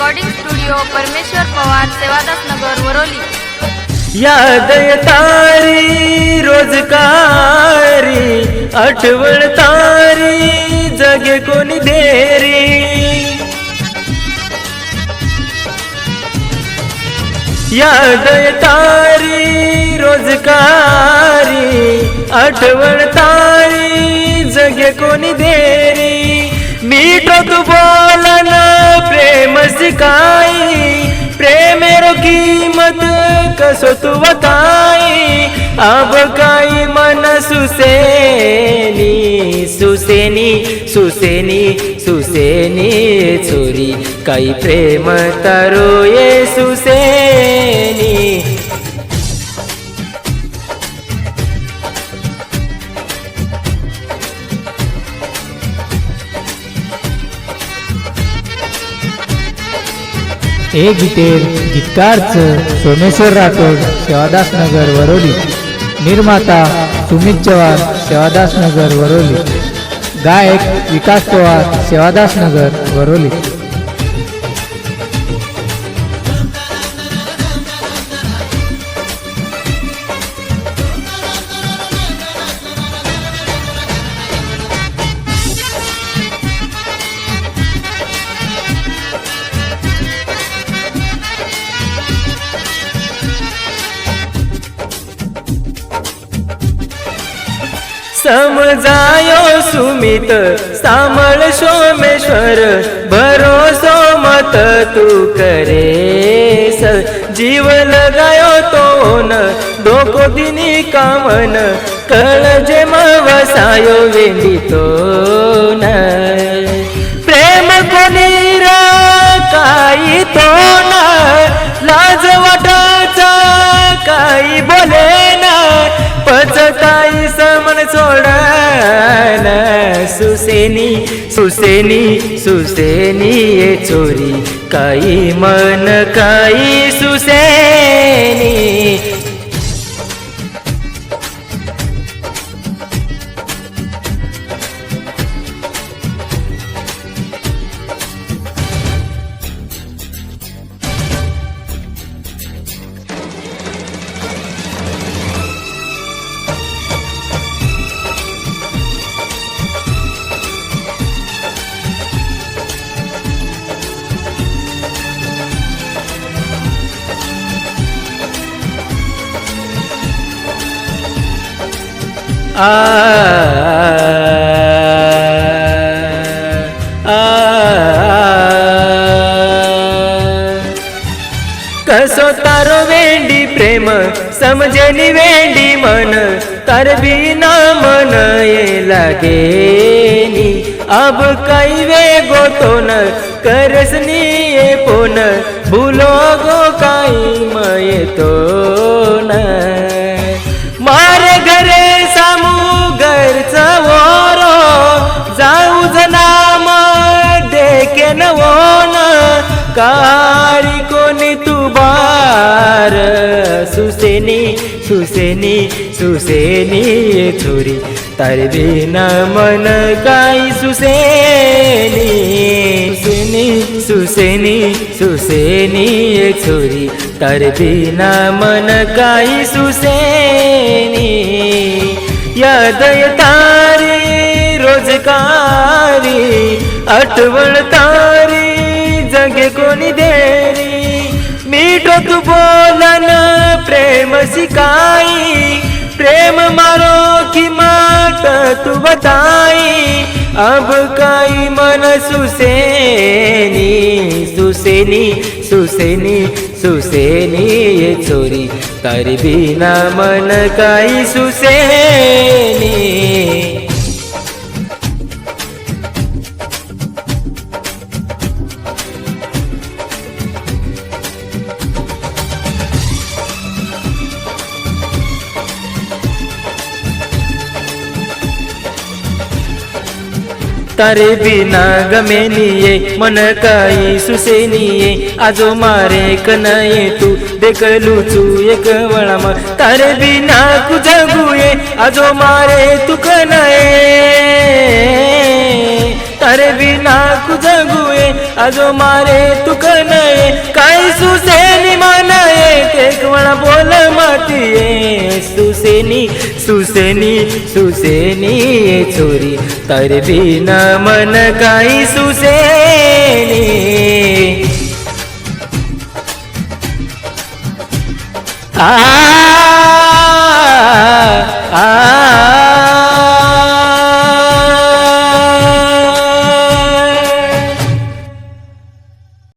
Recording studio परमेश्वर पवार सेवादास नगर Varolii. याद तारी रोजकारी आठवण तारी जगे कोणी देरी। याद तारी रोजकारी आठवण तारी जगे कोणी देरी। मीठो तू बोलन प्रेम सिखाई प्रेमेरो कीमत कसो तू बताई। अब काई मन सुसेनी सुसेनी सुसेनी सुसेनी छोरी काई प्रेम तारो ये सुसेनी। हे गीतेर गीतकारचं सोमेश्वर राठोड सेवादास नगर वरोली। निर्माता सुमित चव्हाण सेवादास नगर वरोली। गायक विकास पवार सेवादास नगर वरोली। समजायो सुमित सामळ सोमेश्वर भरोसो मत तू करेस। जीव लगायो तो न डोको दिनी कामन कळ जे मवसायो वेंदी तो न। प्रेम कोणी रा काही तो न लाज वाटाचा काही बोले ना पचताई समन सोडन। सुसेनी सुसेनी सुसेनी ये छोरी काई मन काई सुसेनी। आ कसो तारो वेंडी प्रेम समजेनी वेंडी मन तार बिना मन ये लागेनी। अब कई वे गोतो न करसनी ये पोन भूलो गो काई मये तो न। मारे घरे सामू घरचा वोरो जाऊ जनाम देखे न वोन कारी कोणी तू बार। सुसेनी सुसेनी सुसेनी ये छोरी तार बिना मन काई सुसेनी। सुसेनी सुसेनी सुसेनी ये छोरी तार बिना मन काई सुसेनी। याद तारी रोजकारी आठवण तारी जगे कोणी देरी। मीठो तू बोलन प्रेम सिखाई प्रेम मारो की माट तू बताई। अब काई मन सुसेनी सुसेनी सुसेनी सुसेनी ये छोरी तार बिना मन काई सुसेनी। तारे बिना गमेनिये मन काई सुसेनिये। आजो मारे कनाये तू देखलू चू एक वळाम तारे बिना कुजगुये आजो मारे तू कनाये। तारे बिना कुछ गुए आजो मारे तू कनये काय सुसेनी मानये केकवळा बोल मातिये सुसेनी सुसेनी सुसेनी ये छोरी तारे बिना मन काही सुसेनी आ